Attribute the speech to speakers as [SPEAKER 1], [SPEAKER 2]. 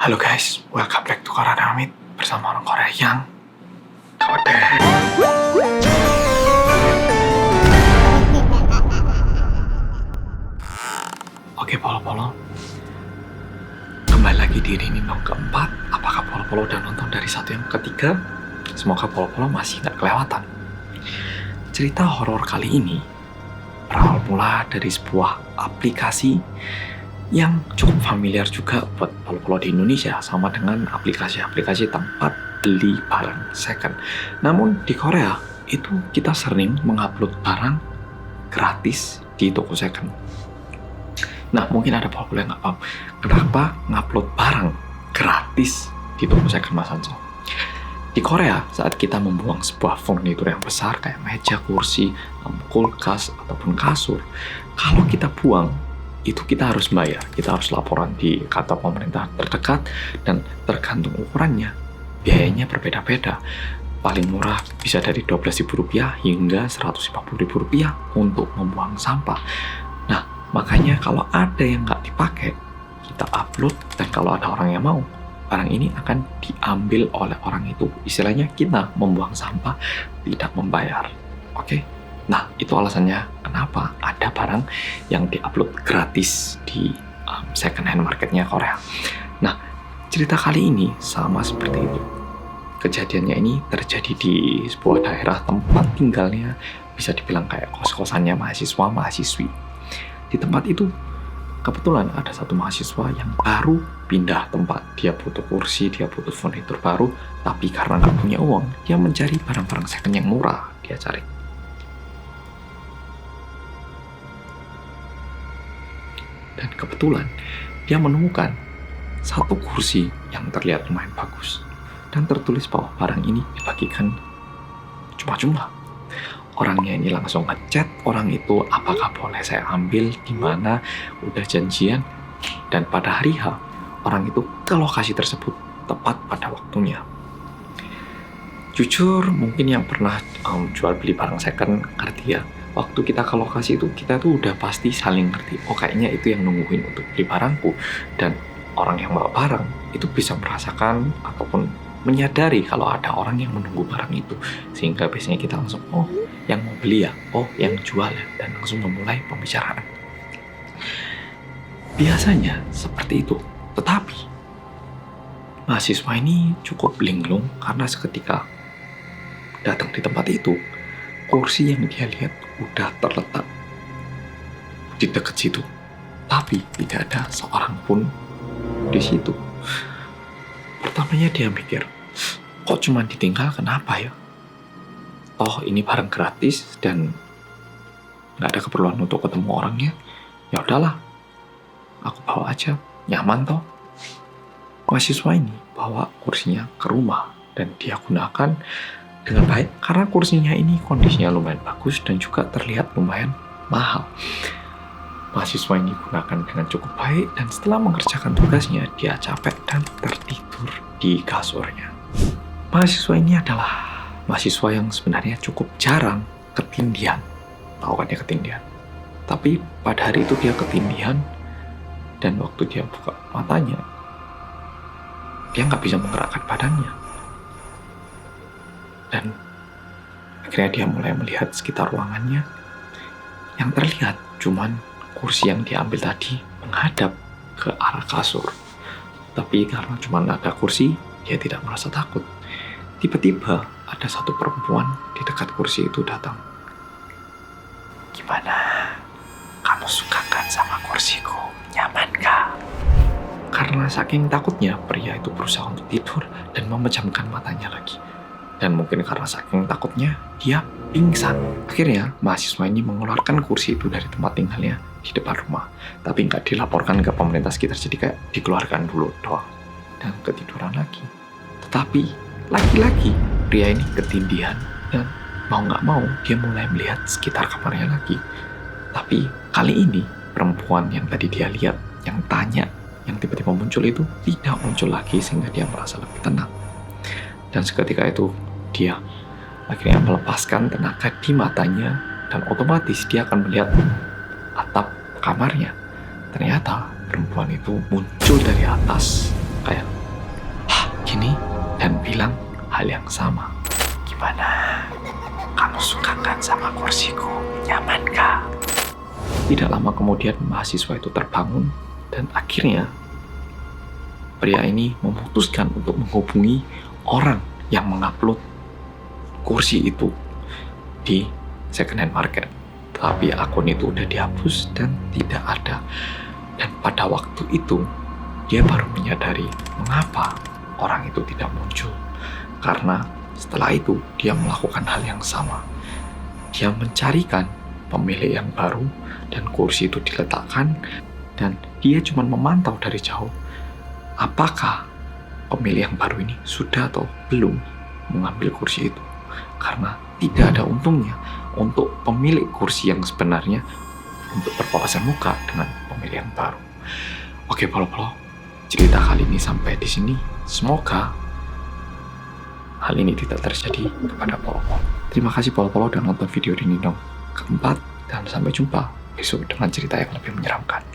[SPEAKER 1] Halo guys, welcome back to Korea Amit bersama orang Korea yang kode. Oke Polo-Polo, kembali lagi di Rinindong keempat. Apakah Polo-Polo udah nonton dari satu yang ketiga? Semoga Polo-Polo masih gak kelewatan. Cerita horor kali ini berawal mula dari sebuah aplikasi yang cukup familiar juga buat Polo-Polo di Indonesia, sama dengan aplikasi-aplikasi tempat beli barang second. Namun di Korea itu kita sering mengupload barang gratis di toko second. Nah, mungkin ada Polo-Polo yang nggak paham kenapa ngupload barang gratis di toko second, Mas Hanso. Di Korea, saat kita membuang sebuah furnitur yang besar kayak meja, kursi, kulkas, ataupun kasur, kalau kita buang, itu kita harus bayar. Kita harus laporan di kantor pemerintah terdekat, dan tergantung ukurannya, biayanya berbeda-beda. Paling murah bisa dari Rp12.000 hingga Rp150.000 untuk membuang sampah. Nah, makanya kalau ada yang nggak dipakai, kita upload, dan kalau ada orang yang mau, barang ini akan diambil oleh orang itu. Istilahnya kita membuang sampah, tidak membayar. Oke? Nah, itu alasannya kenapa ada barang yang diupload gratis di second hand marketnya Korea. Nah, cerita kali ini sama seperti itu. Kejadiannya ini terjadi di sebuah daerah tempat tinggalnya, bisa dibilang kayak kos-kosannya mahasiswa-mahasiswi. Di tempat itu, kebetulan ada satu mahasiswa yang baru pindah tempat. Dia butuh kursi, dia butuh furnitur baru, tapi karena nggak punya uang, dia mencari barang-barang second yang murah. Dia cari. Dan kebetulan, dia menemukan satu kursi yang terlihat lumayan bagus. Dan tertulis bahwa barang ini dibagikan cuma-cuma. Orangnya ini langsung ngechat orang itu, apakah boleh saya ambil, di mana, udah janjian. Dan pada hari H, orang itu ke lokasi tersebut tepat pada waktunya. Jujur, mungkin yang pernah jual beli barang second ngerti ya. Waktu kita ke lokasi itu, kita tuh udah pasti saling ngerti. Oh, kayaknya itu yang nungguin untuk beli barangku. Dan orang yang bawa barang itu bisa merasakan ataupun menyadari kalau ada orang yang menunggu barang itu. Sehingga biasanya kita langsung, oh, yang mau beli ya, oh, yang jual ya. Dan langsung memulai pembicaraan. Biasanya seperti itu. Tetapi mahasiswa ini cukup linglung karena seketika datang di tempat itu, kursi yang dia lihat udah terletak di dekat situ, tapi tidak ada seorang pun di situ. Pertamanya dia mikir, kok cuma ditinggal, kenapa ya? Oh, ini barang gratis dan nggak ada keperluan untuk ketemu orangnya. Ya udahlah, aku bawa aja, nyaman toh. Mahasiswa ini bawa kursinya ke rumah dan dia gunakan dengan baik karena kursinya ini kondisinya lumayan bagus dan juga terlihat lumayan mahal. Mahasiswa ini gunakan dengan cukup baik, dan setelah mengerjakan tugasnya, dia capek dan tertidur di kasurnya. Mahasiswa ini adalah mahasiswa yang sebenarnya cukup jarang ketindihan. Tahu kan ya ketindihan? Tapi pada hari itu dia ketindihan, dan waktu dia buka matanya, dia nggak bisa menggerakkan badannya. Dan akhirnya dia mulai melihat sekitar ruangannya. Yang terlihat cuman kursi yang diambil tadi menghadap ke arah kasur. Tapi karena cuma ada kursi, dia tidak merasa takut. Tiba-tiba ada satu perempuan di dekat kursi itu datang. Gimana? Kamu suka kan sama kursiku? Nyaman gak? Karena saking takutnya, pria itu berusaha untuk tidur dan memejamkan matanya lagi. Dan mungkin karena saking takutnya, dia pingsan. Akhirnya, mahasiswa ini mengeluarkan kursi itu dari tempat tinggalnya di depan rumah. Tapi nggak dilaporkan ke pemerintah sekitar, jadi kayak dikeluarkan dulu doang. Dan ketiduran lagi. Tetapi, lagi-lagi pria ini ketindihan. Dan mau nggak mau, dia mulai melihat sekitar kamarnya lagi. Tapi kali ini, perempuan yang tadi dia lihat, yang tanya, yang tiba-tiba muncul itu tidak muncul lagi, sehingga dia merasa lebih tenang. Dan seketika itu, dia akhirnya melepaskan tenaga di matanya, dan otomatis dia akan melihat atap kamarnya. Ternyata perempuan itu muncul dari atas kayak gini dan bilang hal yang sama. Gimana? Kamu suka kan sama kursiku? Nyaman kah? Tidak lama kemudian mahasiswa itu terbangun dan akhirnya pria ini memutuskan untuk menghubungi orang yang mengupload kursi itu di second hand market. Tapi akun itu udah dihapus dan tidak ada. Dan pada waktu itu dia baru menyadari mengapa orang itu tidak muncul. Karena setelah itu dia melakukan hal yang sama. Dia mencarikan pemilik yang baru dan kursi itu diletakkan dan dia cuma memantau dari jauh apakah pemilik yang baru ini sudah atau belum mengambil kursi itu. Karena tidak ada untungnya untuk pemilik kursi yang sebenarnya untuk berpapasan muka dengan pemilik yang baru. Oke, Polo-Polo, cerita kali ini sampai di sini. Semoga hal ini tidak terjadi kepada Polo-Polo. Terima kasih Polo-Polo udah nonton video ini keempat, dan sampai jumpa besok dengan cerita yang lebih menyeramkan.